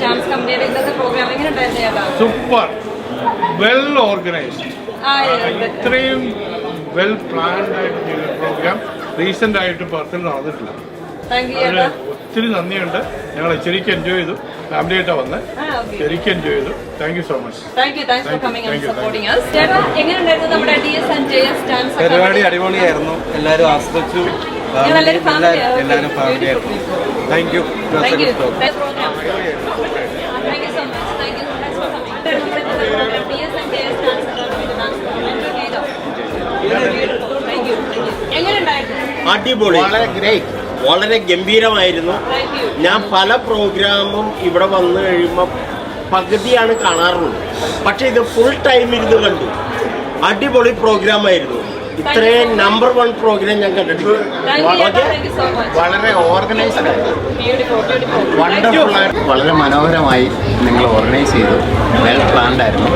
Dance കമ്പനിയുടെ ഇന്നത്തെ programme എങ്ങനെ ഉണ്ടായിരുന്നു? സൂപ്പർ, വെൽ ഓർഗനൈസ്ഡ്, ഇത്രയും വെൽ പ്ലാൻഡ് ആയിട്ട് ചെയ്ത പ്രോഗ്രാം റീസെന്റ് ആയിട്ട് പെർത്തിൽ നടന്നിട്ടില്ല. ഒത്തിരി നന്ദിയുണ്ട്. ഞങ്ങൾ ശരിക്കും എൻജോയ് ചെയ്തു. ഫാമിലി ആയിട്ടാണ് വന്നത്. ശരിക്കും എൻജോയ് ചെയ്തു. Thank you so much. പരിപാടി അടിപൊളിയായിരുന്നു. എല്ലാവരും ആസ്വദിച്ചു. എല്ലാവരും ഫാമിലി ആയിരുന്നു. Thank you. അടിപൊളി, വളരെ ഗംഭീരമായിരുന്നു. ഞാൻ പല പ്രോഗ്രാമും ഇവിടെ വന്നു കഴിയുമ്പോൾ പകുതിയാണ് കാണാറുള്ളത്, പക്ഷെ ഇത് ഫുൾ ടൈം ഇരുന്ന് കണ്ടു. അടിപൊളി പ്രോഗ്രാമായിരുന്നു. ഇത്രയും നമ്പർ 1 പ്രോഗ്രാം ഞാൻ കണ്ടിട്ടില്ല. വളരെ ഓർഗനൈസ്ഡ് ആയിരുന്നു, വണ്ടർഫുൾ ആയിരുന്നു, വളരെ മനോഹരമായി നിങ്ങൾ ഓർഗനൈസ് ചെയ്തു. വെൽ പ്ലാൻഡ് ആയിരുന്നു,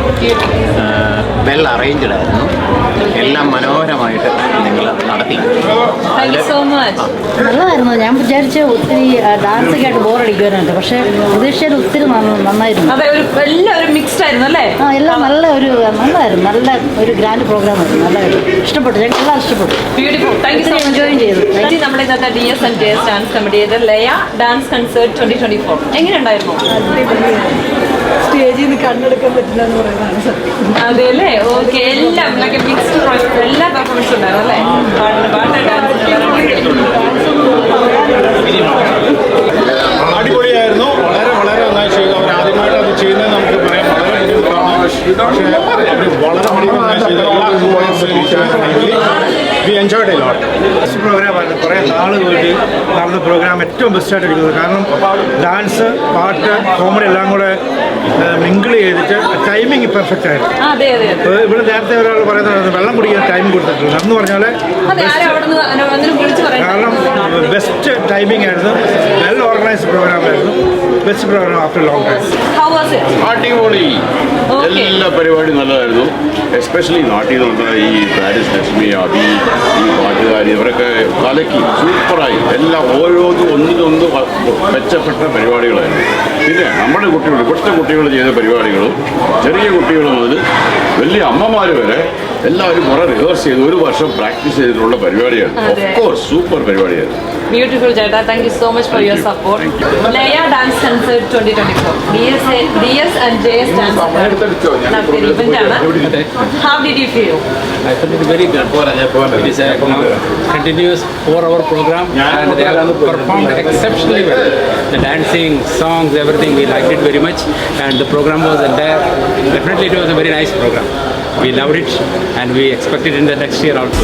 വെൽ അറേഞ്ച്ഡ് ആയിരുന്നു, എല്ലാം മനോഹരമായിട്ട് നിങ്ങൾ നടത്തി. നല്ലതായിരുന്നു. ഞാൻ വിചാരിച്ച ഒത്തിരി ഡാൻസ് ഒക്കെ ആയിട്ട് ബോറടിക്കുവാനുണ്ട്, പക്ഷെ പ്രതീക്ഷയിൽ ഒത്തിരി നന്നായിരുന്നു. എല്ലാം നല്ലതായിരുന്നു. നല്ല ഒരു ഗ്രാൻഡ് പ്രോഗ്രാം ആയിരുന്നു. നല്ലതായിരുന്നു, ഇഷ്ടപ്പെട്ടു. ഞങ്ങൾക്ക് എല്ലാം ഇഷ്ടപ്പെട്ടു. എൻജോയ് ചെയ്തു. നമ്മുടെ ഇന്നത്തെ DS&JS ഡാൻസ് കമ്പനിയുടെ ലയ ഡാൻസ് കൺസേർട്ട് 2024 എങ്ങനെ ഉണ്ടായിരുന്നു? സ്റ്റേജിൽ നിന്ന് കണ്ണെടുക്കാൻ പറ്റില്ല എന്ന് പറയുന്നതാണ് സത്യം. അതെ അല്ലേ? ഓക്കെ, എല്ലാം മിക്സ്ഡ് എല്ലാ പെർഫോമൻസും ഉണ്ടായിരുന്നു അല്ലേ? അടിപൊളിയായിരുന്നു. വളരെ നന്നായി ചെയ്തു. അവർ ആദ്യമായിട്ട് അത് ചെയ്യുന്നത് നമുക്ക് പറയാം. വളരെ ബുദ്ധിമുട്ടാണ്, പക്ഷേ വളരെ നന്നായി ചെയ്തു. We enjoyed a lot. Best പ്രോഗ്രാമായിരുന്നു. കുറേ നാൾ പോയിട്ട് നടന്ന പ്രോഗ്രാം ഏറ്റവും ബെസ്റ്റായിട്ട് എടുക്കുന്നത്. കാരണം ഡാൻസ്, പാട്ട്, കോമഡി എല്ലാം കൂടെ മിങ്കിൾ ചെയ്തിട്ട് ടൈമിങ് പെർഫെക്റ്റ് ആയിരുന്നു. ഇവിടെ നേരത്തെ ഒരാൾ പറയുന്നത് വെള്ളം കുടിക്കാൻ ടൈം കൊടുത്തിട്ടുണ്ട് എന്ന് പറഞ്ഞാൽ കാരണം ബെസ്റ്റ് ടൈമിംഗ് ആയിരുന്നു. വെൽ ഓർഗനൈസ്ഡ് പ്രോഗ്രാം ആയിരുന്നു. Best programme after long time. അടിപൊളി, എല്ലാ പരിപാടിയും നല്ലതായിരുന്നു. എസ്പെഷ്യലി നാട്ടിൽ നിന്ന് ഈ പാരിസ് ലക്ഷ്മി, അബി, ഈ പാട്ടുകാർ, ഇവരൊക്കെ കലക്കി സൂപ്പറായി. എല്ലാം ഓരോന്നും ഒന്നിനൊന്ന് മെച്ചപ്പെട്ട പരിപാടികളായിരുന്നു. പിന്നെ നമ്മുടെ കുട്ടികൾ, ഇവിടുത്തെ കുട്ടികൾ ചെയ്ത പരിപാടികളും ചെറിയ കുട്ടികൾ മുതൽ വലിയ അമ്മമാർ വരെ എല്ലാവരും കുറെ റിഹേഴ്സ് ചെയ്ത് 1 വർഷം പ്രാക്ടീസ് ചെയ്തിട്ടുള്ള പരിപാടിയാണ്. ഓഫ് കോഴ്സ് സൂപ്പർ പരിപാടിയായിരുന്നു. Beautiful, Jada. Thank you so much for your support. Laya Dance Concert 2024. DS&JS Dance Concert. How did you feel? I felt it very good. It is a continuous 4-hour program, and they have performed exceptionally well. The dancing, songs, everything, we liked it very much, and the program was entire. Definitely, it was a very nice program. We loved it, and we expect it in the next year also.